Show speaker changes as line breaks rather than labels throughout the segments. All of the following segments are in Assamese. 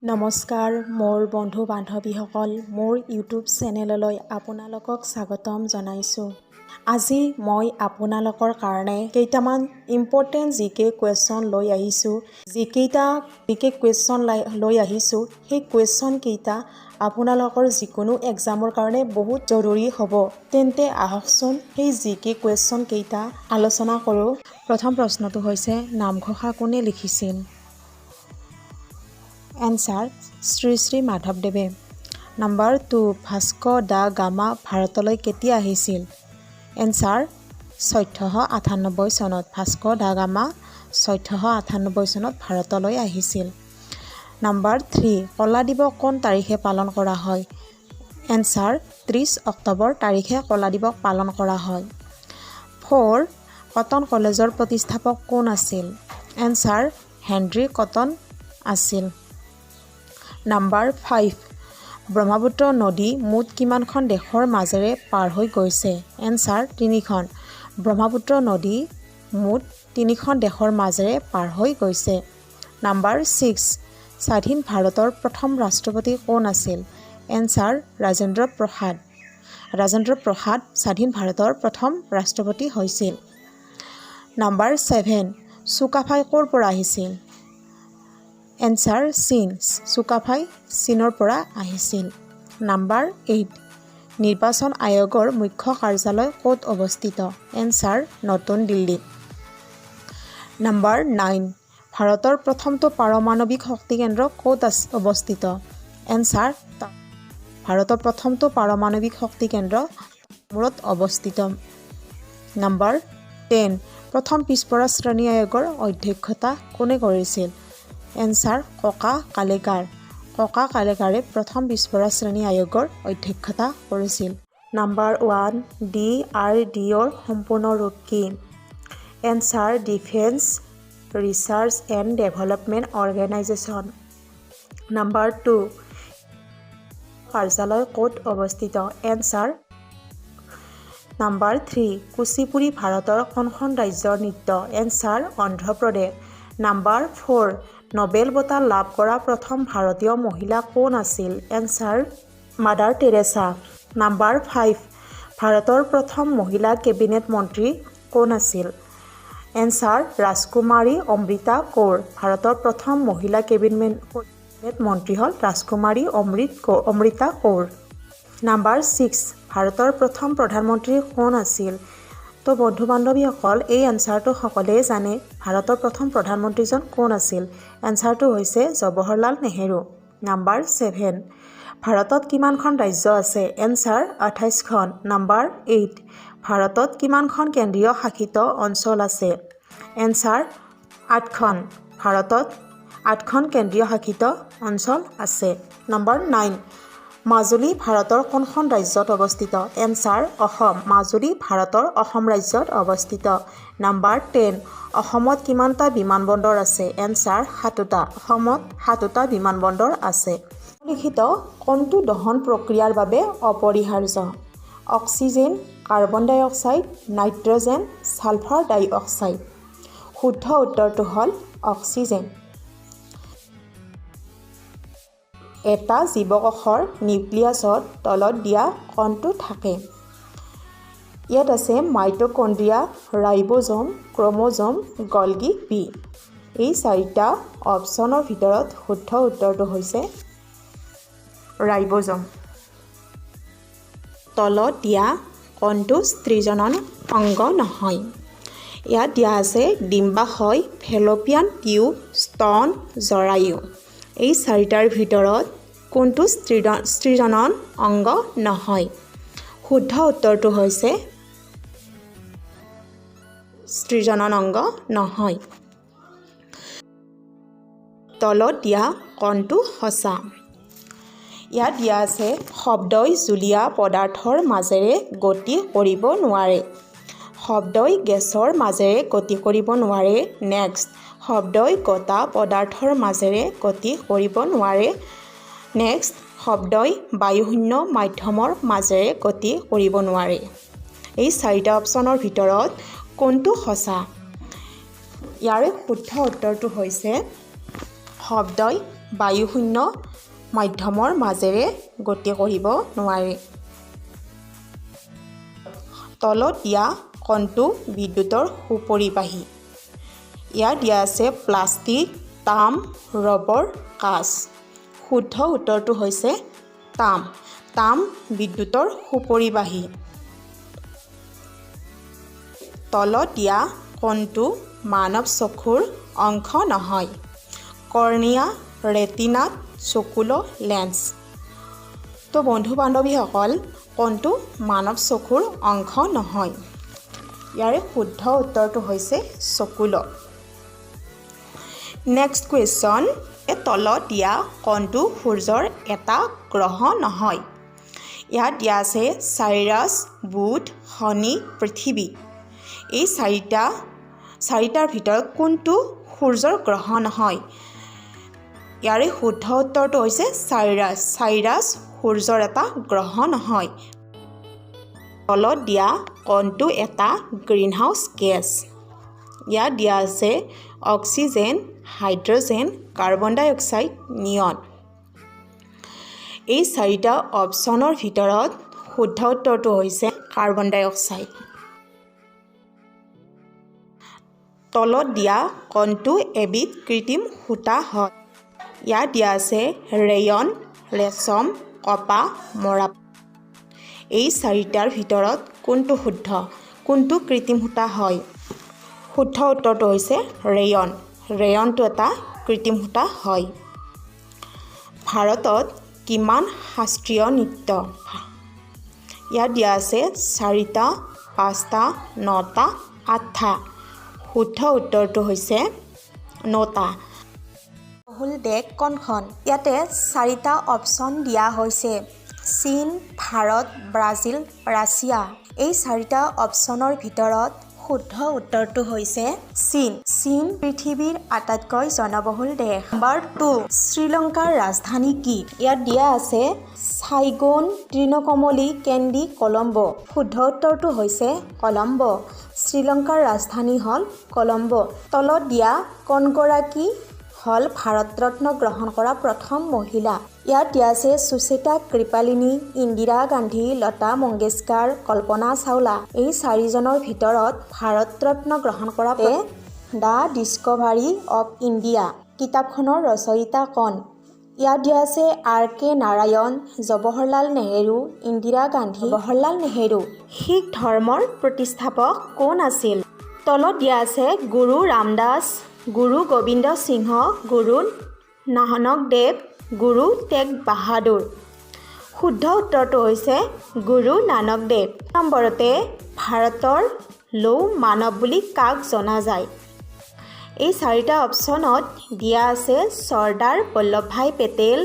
নমস্কাৰ মোৰ বন্ধু বান্ধৱীসকল মোৰ ইউটিউব চেনেললৈ আপোনালোকক স্বাগতম জনাইছোঁ। আজি মই আপোনালোকৰ কাৰণে কেইটামান ইম্পৰ্টেণ্ট জিকে কুৱেশ্যন লৈ আহিছোঁ। যিকেইটা জিকে কুৱেশ্যন লৈ আহিছোঁ সেই কুৱেশ্যন কেইটা আপোনালোকৰ যিকোনো এক্সামৰ কাৰণে বহুত জৰুৰী হ'ব। তেন্তে আহকচোন সেই জিকে কুৱেশ্যন কেইটা আলোচনা কৰোঁ। প্ৰথম প্ৰশ্নটো হৈছে নামঘোষা কোনে লিখিছিল? এনচাৰ শ্ৰী শ্ৰী মাধৱদেৱে। নাম্বাৰ 2 ভাস্কো দা গামা ভাৰতলৈ কেতিয়া আহিছিল? এনচাৰ 1498 চনত। ভাস্কো দা গামা 1498 চনত ভাৰতলৈ আহিছিল। নাম্বাৰ 3 কলা দিৱস কোন তাৰিখে পালন কৰা হয়? এনচাৰ 30 অক্টোবৰ তাৰিখে কলা দিৱস পালন কৰা হয়। 4 কটন কলেজৰ প্ৰতিষ্ঠাপক কোন আছিল? এনচাৰ হেনৰি কটন আছিল। নাম্বাৰ 5 ব্ৰহ্মপুত্ৰ নদী মুঠ কিমানখন দেশৰ মাজেৰে পাৰ হৈ গৈছে? এনচাৰ 3খন। ব্ৰহ্মপুত্ৰ নদী মুঠ 3খন দেশৰ মাজেৰে পাৰ হৈ গৈছে। নাম্বাৰ 6 স্বাধীন ভাৰতৰ প্ৰথম ৰাষ্ট্ৰপতি কোন আছিল? এনচাৰ ৰাজেন্দ্ৰ প্ৰসাদ। ৰাজেন্দ্ৰ প্ৰসাদ স্বাধীন ভাৰতৰ প্ৰথম ৰাষ্ট্ৰপতি হৈছিল। নাম্বাৰ 7 চুকাফাই ক'ৰ পৰা আহিছিল? এনচাৰ চীন। চুকাফাই চীনৰ পৰা আহিছিল। নাম্বাৰ 8 নিৰ্বাচন আয়োগৰ মুখ্য কাৰ্যালয় ক'ত অৱস্থিত? এনচাৰ নতুন দিল্লী। নাম্বাৰ 9 ভাৰতৰ প্ৰথমটো পাৰমাণৱিক শক্তি কেন্দ্ৰ ক'ত অৱস্থিত? এনচাৰ ভাৰতৰ প্ৰথমটো পাৰমাণৱিক শক্তি কেন্দ্ৰ মূৰত অৱস্থিত। নাম্বাৰ 10 প্ৰথম পিছপৰা শ্ৰেণী আয়োগৰ অধ্যক্ষতা কোনে কৰিছিল? এনচাৰ ককা কালেকাৰ। ককা কালেকাৰে প্ৰথম পিছপৰা শ্ৰেণী আয়োগৰ অধ্যক্ষতা কৰিছিল। নাম্বাৰ 1 DRDOৰ সম্পূৰ্ণ ৰূপ কি? Answer defence research and development organisation. Number 2 কাৰ্যালয় ক'ত অৱস্থিত? এনচাৰ। নাম্বাৰ 3 কুচিপুড়ি ভাৰতৰ কোনখন ৰাজ্যৰ নৃত্য? এনচাৰ অন্ধ্ৰপ্ৰদেশ। নাম্বাৰ 4 নোবেল বঁটা লাভ কৰা প্ৰথম ভাৰতীয় মহিলা কোন আছিল? Answer mother Teresa. নাম্বাৰ 5 ভাৰতৰ প্ৰথম মহিলা কেবিনেট মন্ত্ৰী কোন আছিল? এনচাৰ ৰাজকুমাৰী অমৃতা কৌৰ। ভাৰতৰ প্ৰথম মহিলা কেবিনেট মন্ত্ৰী হ'ল ৰাজকুমাৰী অমৃতা কৌৰ। নাম্বাৰ 6 ভাৰতৰ প্ৰথম প্ৰধানমন্ত্ৰী কোন আছিল? তো বন্ধু বান্ধৱীসকল এই এনচাৰটো সকলোৱে জানে। ভাৰতৰ প্ৰথম প্ৰধানমন্ত্ৰীজন কোন আছিল? এনচাৰটো হৈছে জৱাহৰলাল নেহেৰু। নাম্বাৰ 7 ভাৰতত কিমানখন ৰাজ্য আছে? এনচাৰ 28খন। নাম্বাৰ 8 ভাৰতত কিমানখন কেন্দ্ৰীয় শাসিত অঞ্চল আছে? এনচাৰ 8খন। ভাৰতত 8খন কেন্দ্ৰীয় শাসিত অঞ্চল আছে। নাম্বাৰ 9 মাজুলী ভাৰতৰ কোনখন ৰাজ্যত অৱস্থিত? এনচাৰ অসম। মাজুলী ভাৰতৰ অসম ৰাজ্যত অৱস্থিত। নাম্বাৰ 10 অসমত কিমানটা বিমানবন্দৰ আছে? এনচাৰ 7টা। অসমত 7টা বিমানবন্দৰ আছে। লিখিত কোনটো দহন প্ৰক্ৰিয়াৰ বাবে অপৰিহাৰ্য? অক্সিজেন, কাৰ্বন ডাই অক্সাইড, নাইট্ৰজেন, ছালফাৰ ডাই অক্সাইড। শুদ্ধ উত্তৰটো হ'ল অক্সিজেন। এটা জীৱকোষৰ নিউক্লিয়াছত তলত দিয়া কোনটো থাকে? ইয়াত আছে মাইটকণ্ড্ৰিয়া, ৰাইবোজম, ক্ৰমোজম, গলগি বি। এই 4টা অপশ্যনৰ ভিতৰত শুদ্ধ উত্তৰটো হৈছে ৰাইবোজম। তলত দিয়া কোনটো স্ত্ৰীজনন অংগ নহয়? ইয়াত দিয়া আছে ডিম্বাশয়, ফেলোপিয়ান টিউব, স্তন, জৰায়ু। এই 4টাৰ ভিতৰত কোনটো স্ত্ৰীজনন অংগ নহয়? শুদ্ধ উত্তৰটো হৈছে স্ত্ৰীজনন অংগ নহয়। তলত দিয়া কোনটো সঁচা? ইয়াত দিয়া আছে শব্দই জুলীয়া পদাৰ্থৰ মাজেৰে গতি কৰিব নোৱাৰে। শব্দই গেছৰ মাজেৰে গতি কৰিব নোৱাৰে। নেক্সট শব্দই গতা পদাৰ্থৰ মাজেৰে গতি কৰিব নোৱাৰে। নেক্সট শব্দই বায়ুশূন্য মাধ্যমৰ মাজেৰে গতি কৰিব নোৱাৰে। এই 4টা অপশ্যনৰ ভিতৰত কোনটো সঁচা? ইয়াৰে শুদ্ধ উত্তৰটো হৈছে শব্দই বায়ুশূন্য মাধ্যমৰ মাজেৰে গতি কৰিব নোৱাৰে। তলত দিয়া কোনটো বিদ্যুতৰ সুপৰিবাহী? ইয়াত দিয়া আছে প্লাষ্টিক, তাম, ৰবৰ, কাঁচ। শুদ্ধ উত্তৰটো হৈছে তাম। তাম বিদ্যুতৰ সুপৰিবাহী। তলত দিয়া কোনটো মানৱ চকুৰ অংশ নহয়? কৰ্ণিয়া, ৰেটিনা, চকুলো লেন্স। তো বন্ধু বান্ধৱীসকল, কোনটো মানৱ চকুৰ অংশ নহয়? ইয়াৰে শুদ্ধ উত্তৰটো হৈছে চকুলো। নেক্সট কুৱেশ্যন, তলত দিয়া কোনটো সূৰ্যৰ এটা গ্ৰহ নহয়? ইয়াত দিয়া আছে চাইৰাছ, বুধ, শনি, পৃথিৱী। এই চাৰিটাৰ ভিতৰত কোনটো সূৰ্যৰ গ্ৰহ নহয়? ইয়াৰে শুদ্ধ উত্তৰটো হৈছে চাইৰাছ। চাইৰাছ সূৰ্যৰ এটা গ্ৰহ নহয়। তলত দিয়া কোনটো এটা গ্ৰীণহাউচ গেছ? ইয়াত দিয়া আছে অক্সিজেন, হাইড্ৰজেন, কাৰ্বন ডাই অক্সাইড, নিয়ন। এই চাৰিটা অপশ্যনৰ ভিতৰত শুদ্ধ উত্তৰটো হৈছে কাৰ্বন ডাই অক্সাইড। তলত দিয়া কোনটো এবিধ কৃত্ৰিম সূতা হয়? ইয়াত দিয়া আছে ৰেয়ন, ৰেচম, কপাহ, মৰা। এই চাৰিটাৰ ভিতৰত কোনটো শুদ্ধ? কোনটো কৃত্ৰিম সূতা হয়? শুদ্ধ উত্তৰটো হৈছে ৰেয়ন। ৰেয়নটো এটা কৃত্ৰিম সূতা হয়। ভাৰতত কিমান শাস্ত্ৰীয় নৃত্য? ইয়াত দিয়া আছে 4টা, 5টা, 9টা, 8টা। শুদ্ধ উত্তৰটো হৈছে 9টা। বহুল দেশ কোনখন? ইয়াতে 4টা অপশ্যন দিয়া হৈছে: চীন, ভাৰত, ব্ৰাজিল, ৰাছিয়া। এই 4টা অপশ্যনৰ ভিতৰত শুদ্ধ উত্তৰটো হৈছে চীন। চীন পৃথিৱীৰ আটাইতকৈ জনবহুল দেশ। নম্বৰ 2, শ্ৰীলংকাৰ ৰাজধানী কি? ইয়াত দিয়া আছে ছাইগোন, তৃণকমলি, কেন্দি, কলম্বো। শুদ্ধ উত্তৰটো হৈছে কলম্বো। শ্ৰীলংকাৰ ৰাজধানী হ'ল কলম্বো। তলত দিয়া কোনগৰাকী হ'ল ভাৰত ৰত্ন গ্ৰহণ কৰা প্ৰথম মহিলা? ইয়াত দিয়া আছে সুচেতা কৃপালিনী, ইন্দিৰা গান্ধী, লতা মংগেশকাৰ, কল্পনা চাওলা। এই 4জনৰ ভিতৰত ভাৰত ৰত্ন গ্ৰহণ কৰা দ্য ডিস্কভাৰী অৱ ইণ্ডিয়া কিতাপখনৰ ৰচয়িতা কোন? ইয়াত দিয়া আছে R.K. নাৰায়ণ, জৱাহৰলাল নেহেৰু, ইন্দিৰা গান্ধী, জৱাহৰলাল নেহেৰু। শিখ ধৰ্মৰ প্ৰতিষ্ঠাপক কোন আছিল? তলত দিয়া আছে গুৰু ৰামদাস, গুৰু গোবিন্দ সিংহ, গুৰু নানক দেৱ, গুৰু টেগ বাহাদুৰ। শুদ্ধ উত্তৰটো হৈছে গুৰু নানক দেৱ। নম্বৰতে ভাৰতৰ লৌহ মানৱ বুলি কাক জনা যায়? এই 4টা অপশ্যনত দিয়া আছে চৰ্দাৰ বল্লভভাই পেটেল,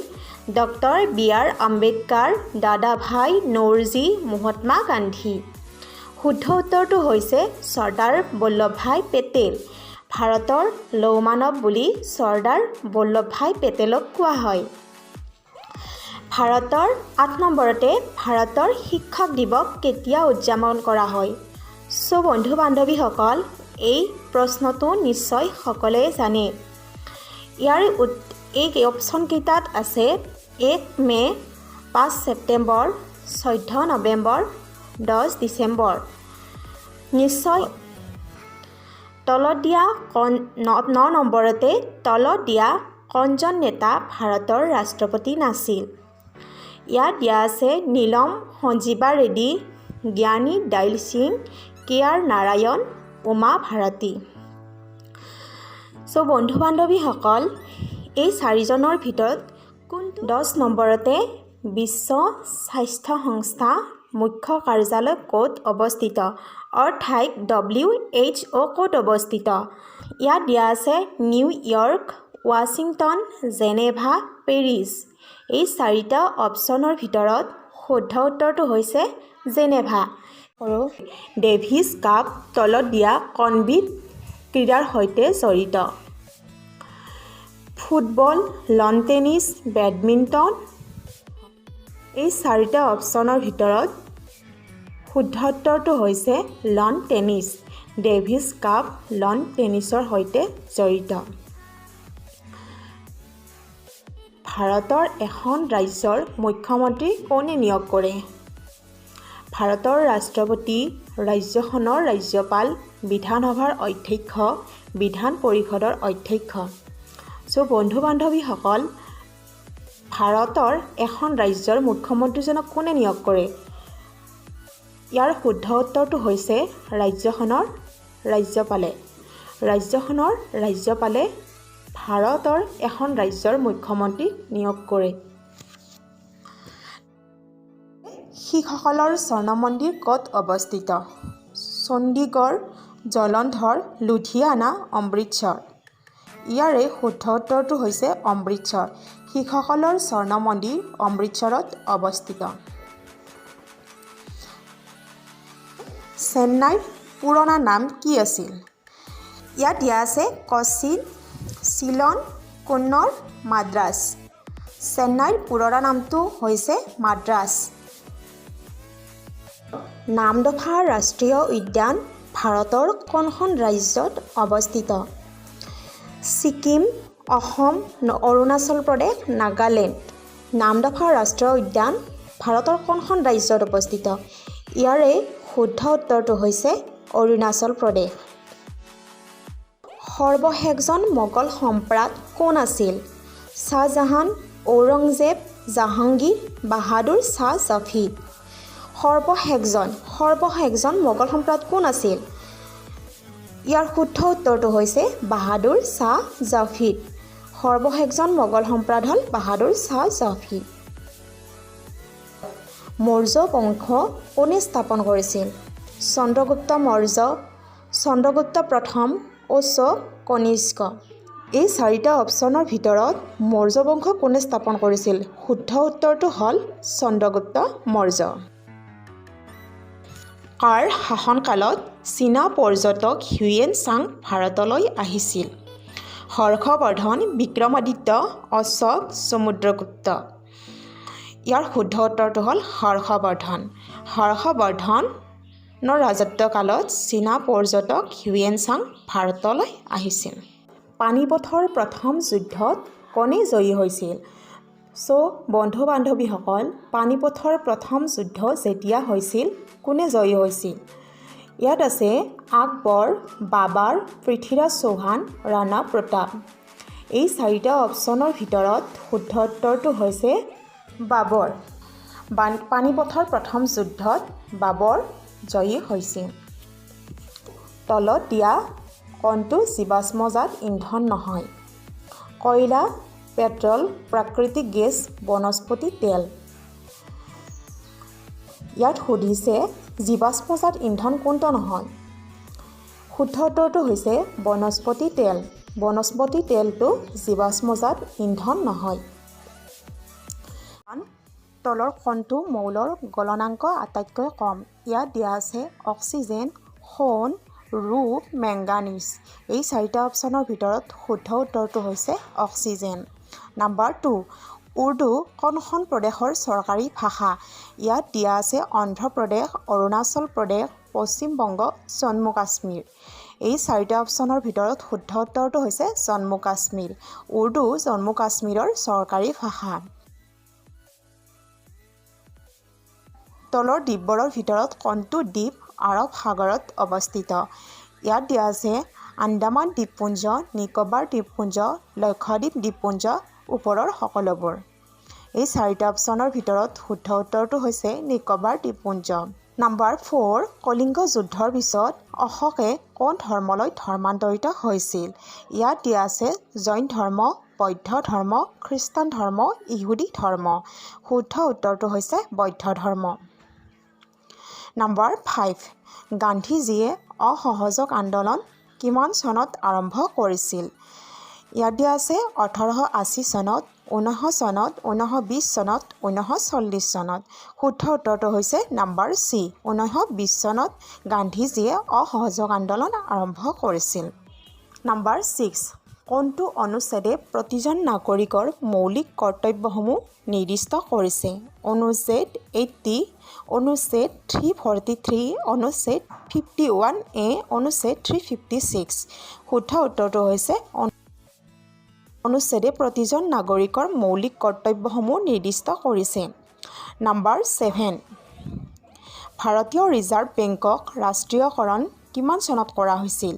ডক্টৰ B.R. আম্বেদকাৰ, দাদাভাই নৌৰোজী, মহাত্মা গান্ধী। শুদ্ধ উত্তৰটো হৈছে চৰ্দাৰ বল্লভভাই পেটেল। ভাৰতৰ লৌহ মানৱ বুলি চৰ্দাৰ বল্লভভাই পেটেলক কোৱা হয়। ভাৰতৰ 8 নম্বৰতে ভাৰতৰ শিক্ষক দিৱস কেতিয়া উদযাপন কৰা হয়? বন্ধু বান্ধৱীসকল, এই প্ৰশ্নটো নিশ্চয় সকলোৱে জানে। এই অপশ্যন কেইটাত আছে 1 মে, 5 ছেপ্টেম্বৰ, 14 নৱেম্বৰ, 10 ডিচেম্বৰ। নিশ্চয় তলত দিয়া 9 নম্বৰতে তলত দিয়া কোনজন নেতা ভাৰতৰ ৰাষ্ট্ৰপতি নাছিল? ইয়াত দিয়া আছে নীলম সঞ্জীৱা ৰেড্ডী, জ্ঞানী দাইল সিং, K.R. নাৰায়ণ, উমা ভাৰতী। বন্ধু বান্ধৱীসকল, এই 4জনৰ ভিতৰত কোনটো? 10 নম্বৰতে বিশ্ব স্বাস্থ্য সংস্থা মুখ্য কাৰ্যালয় ক'ত অৱস্থিত? অৰ্থাৎ WHO ক'ত অৱস্থিত? ইয়াত দিয়া আছে নিউয়ৰ্ক, ৱাশ্বিংটন, জেনেভা, পেৰিছ। এই 4টা অপশ্যনৰ ভিতৰত শুদ্ধ উত্তৰটো হৈছে জেনেভা। ডেভিছ কাপ তলত দিয়া কোনবিধ ক্ৰীড়াৰ সৈতে জড়িত? Football, lawn tennis, badminton. এই 4টা অপশ্যনৰ ভিতৰত শুদ্ধ উত্তৰটো হৈছে lawn tennis. Davis Cup lawn টেনিছৰ সৈতে জড়িত। ভাৰতৰ এখন ৰাজ্যৰ মুখ্যমন্ত্ৰী কোনে নিয়োগ কৰে? ভাৰতৰ ৰাষ্ট্ৰপতি, ৰাজ্যখনৰ ৰাজ্যপাল, বিধানসভাৰ অধ্যক্ষ, বিধান পৰিষদৰ অধ্যক্ষ। বন্ধু বান্ধৱীসকল, ভাৰতৰ এখন ৰাজ্যৰ মুখ্যমন্ত্ৰীজনক কোনে নিয়োগ কৰে? ইয়াৰ শুদ্ধ উত্তৰটো হৈছে ৰাজ্যখনৰ ৰাজ্যপালে। ৰাজ্যখনৰ ৰাজ্যপালে ভাৰতৰ এখন ৰাজ্যৰ মুখ্যমন্ত্ৰী নিয়োগ কৰে। শিখসকলৰ স্বৰ্ণ মন্দিৰ ক'ত অৱস্থিত? চণ্ডীগড়, জলন্ধৰ, লুধিয়ানা, অমৃতসৰ। ইয়াৰে শুদ্ধ উত্তৰটো হৈছে অমৃতসৰ। শিখসকলৰ স্বৰ্ণ মন্দিৰ অমৃতসৰত অৱস্থিত। চেন্নাইৰ পুৰণা নাম কি আছিল? ইয়াত দিয়া আছে কোচিন, চিলন, কুন্নড়, মাদ্ৰাজ। চেন্নাইৰ পুৰণা নামটো হৈছে মাদ্ৰাজ। নামদফা ৰাষ্ট্ৰীয় উদ্যান ভাৰতৰ কোনখন ৰাজ্যত অৱস্থিত? ছিকিম, অসম, অৰুণাচল প্ৰদেশ, নাগালেণ্ড। নামদফা ৰাষ্ট্ৰীয় উদ্যান ভাৰতৰ কোনখন ৰাজ্যত অৱস্থিত? ইয়াৰে শুদ্ধ উত্তৰটো হৈছে অৰুণাচল প্ৰদেশ। সৰ্বশেষজন মোগল সম্ৰাট কোন আছিল? শ্বাহজাহান, ঔৰংজেব, জাহাংগীৰ, বাহাদুৰ শ্বাহ জাফী। সৰ্বশেষজন মোগল সম্ৰাট কোন আছিল? ইয়াৰ শুদ্ধ উত্তৰটো হৈছে বাহাদুৰ শ্বাহ জাফী। সৰ্বশেষজন মোগল সম্ৰাট হ'ল বাহাদুৰ শ্বাহ জাফী। মৌৰ্য বংশ কোনে স্থাপন কৰিছিল? চন্দ্ৰগুপ্ত মৌৰ্য, চন্দ্ৰগুপ্ত প্ৰথম, অশোক, কনিষ্ক। এই চাৰিটা অপশ্যনৰ ভিতৰত মৌৰ্য বংশ কোনে স্থাপন কৰিছিল? শুদ্ধ উত্তৰটো হ'ল চন্দ্ৰগুপ্ত মৌৰ্য। কাৰ শাসনকালত চীনা পৰ্যটক হিউয়েন চাং ভাৰতলৈ আহিছিল? হৰ্ষবৰ্ধন, বিক্ৰমাদিত্য, অশোক, সমুদ্ৰগুপ্ত। ইয়াৰ শুদ্ধ উত্তৰটো হ'ল হৰ্ষবৰ্ধন। হৰ্ষবৰ্ধনৰ ৰাজত্বকালত চীনা পৰ্যটক হিউয়েন চাং ভাৰতলৈ আহিছিল। পানিপথৰ প্ৰথম যুদ্ধত কোনে জয়ী হৈছিল? বন্ধু বান্ধৱীসকল, পানিপথৰ প্ৰথম যুদ্ধ যেতিয়া হৈছিল, কোনে জয়ী হৈছিল? ইয়াত আছে আকবৰ, বাবৰ, পৃথ্বীৰাজ চৌহান, ৰাণা প্ৰতাপ। এই চাৰিটা অপশ্যনৰ ভিতৰত শুদ্ধ উত্তৰটো হৈছে বাবৰ। পানিপথৰ প্ৰথম যুদ্ধত বাবৰ জয়ী হৈছিল। তলত দিয়া কোনটো জীৱাশ্মজাত ইন্ধন নহয়? কয়লা, পেট্ৰল, প্ৰাকৃতিক গেছ, বনস্পতি তেল। ইয়াত সুধিছে জীৱাশ্মজাত ইন্ধন কোনটো নহয়? শুদ্ধ উত্তৰটো হৈছে বনস্পতি তেল। বনস্পতি তেলটো জীৱাশ্মজাত ইন্ধন নহয়। তলৰ কোনটো মৌলৰ গলনাংক আটাইতকৈ কম? ইয়াত দিয়া আছে অক্সিজেন, সোণ, ৰূপ, মেংগানিজ। এই চাৰিটা অপশ্যনৰ ভিতৰত শুদ্ধ উত্তৰটো হৈছে অক্সিজেন। নাম্বাৰ 2, উৰ্দু কোনখন প্ৰদেশৰ চৰকাৰী ভাষা? ইয়াত দিয়া আছে অন্ধ্ৰপ্ৰদেশ, অৰুণাচল প্ৰদেশ, পশ্চিম বংগ, জম্মু কাশ্মীৰ। এই চাৰিটা অপশ্যনৰ ভিতৰত শুদ্ধ উত্তৰটো হৈছে জম্মু কাশ্মীৰ। উৰ্দু জম্মু কাশ্মীৰৰ চৰকাৰী ভাষা। তলৰ দ্বীপবোৰৰ ভিতৰত কোনটো দ্বীপ আৰৱ সাগৰত অৱস্থিত? ইয়াত দিয়া আছে আন্দামান দ্বীপপুঞ্জ, নিকোবাৰ দ্বীপপুঞ্জ, লক্ষদ্বীপ দ্বীপপুঞ্জ, ওপৰৰ সকলোবোৰ। এই চাৰিটা অপশ্যনৰ ভিতৰত শুদ্ধ উত্তৰটো হৈছে নিকোবাৰ দ্বীপপুঞ্জ। নাম্বাৰ 4, কলিংগ যুদ্ধৰ পিছত অশোকে কোন ধৰ্মলৈ ধৰ্মান্তৰিত হৈছিল? ইয়াত দিয়া আছে জৈন ধৰ্ম, বৌদ্ধ ধৰ্ম, খ্ৰীষ্টান ধৰ্ম, ইহুদী ধৰ্ম। শুদ্ধ উত্তৰটো হৈছে বৌদ্ধ ধৰ্ম। নাম্বাৰ 5, গান্ধীজীয়ে অসহযোগ আন্দোলন কিমান চনত আৰম্ভ কৰিছিল? ইয়াত দিয়া আছে 1880 চনত, 1900 চনত, 1920 চনত, 1940 চনত। শুদ্ধ উত্তৰটো হৈছে নাম্বাৰ চি, 1920 চনত গান্ধীজীয়ে অসহযোগ আন্দোলন আৰম্ভ কৰিছিল। নাম্বাৰ 6, কোনটো অনুচ্ছেদে প্ৰতিজন নাগৰিকৰ মৌলিক কৰ্তব্যসমূহ নিৰ্দিষ্ট কৰিছে? অনুচ্ছেদ 80, অনুচ্ছেদ 343, অনুচ্ছেদ 51A, অনুচ্ছেদ 356। শুদ্ধ উত্তৰটো হৈছে অনুচ্ছেদে প্ৰতিজন নাগৰিকৰ মৌলিক কৰ্তব্যসমূহ নিৰ্দিষ্ট কৰিছে। নাম্বাৰ 7 ভাৰতীয় ৰিজাৰ্ভ বেংকক ৰাষ্ট্ৰীয়কৰণ কিমান চনত কৰা হৈছিল?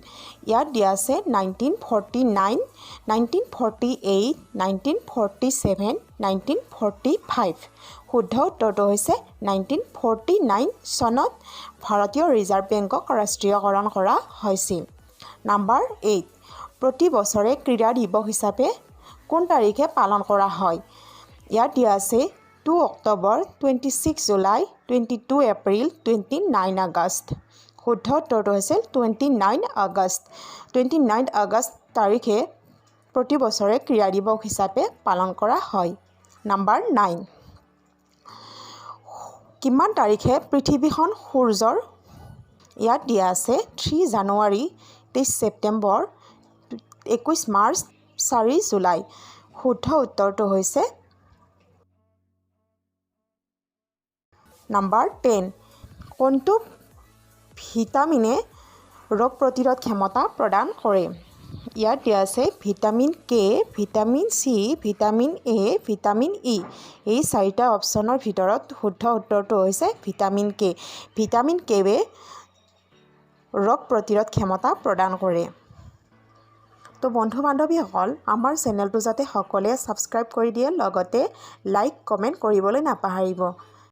ইয়াত দিয়া আছে 1949, 1948, 1947, 1945। শুদ্ধ উত্তৰটো হৈছে 1949 চনত ভাৰতীয় ৰিজাৰ্ভ বেংকক ৰাষ্ট্ৰীয়কৰণ কৰা হৈছিল। নাম্বাৰ 8 প্ৰতি বছৰে ক্ৰীড়া দিৱস হিচাপে কোন তাৰিখে পালন কৰা হয়? ইয়াত দিয়া আছে 2 অক্টোবৰ, 26 জুলাই, 22 এপ্ৰিল, 29 আগষ্ট। শুদ্ধ উত্তৰটো হৈছিল 29 আগষ্ট। 29 আগষ্ট তাৰিখে প্ৰতি বছৰে ক্ৰীড়া দিৱস হিচাপে পালন কৰা হয়। নাম্বাৰ 9 কিমান তাৰিখে পৃথিৱীখন সূৰ্যৰ? ইয়াত দিয়া আছে 3 জানুৱাৰী, 23 ছেপ্টেম্বৰ, 21 মাৰ্চ, 4 জুলাই। শুদ্ধ উত্তৰটো হৈছে নাম্বাৰ 10 কোনটো ভিটামিনে ৰোগ প্ৰতিৰোধ ক্ষমতা প্ৰদান কৰে? ইয়াত দিয়া আছে vitamin K, vitamin C, vitamin A, vitamin E. এই 4টা অপশ্যনৰ ভিতৰত শুদ্ধ উত্তৰটো হৈছে ভিটামিন কে। ভিটামিন কেৱে ৰোগ প্ৰতিৰোধ ক্ষমতা প্ৰদান কৰে। তো বন্ধু বান্ধৱীসকল, আমাৰ চেনেলটো যাতে সকলোৱে ছাবস্ক্ৰাইব কৰি দিয়ে, লগতে লাইক কমেণ্ট কৰিবলৈ নাপাহৰিব।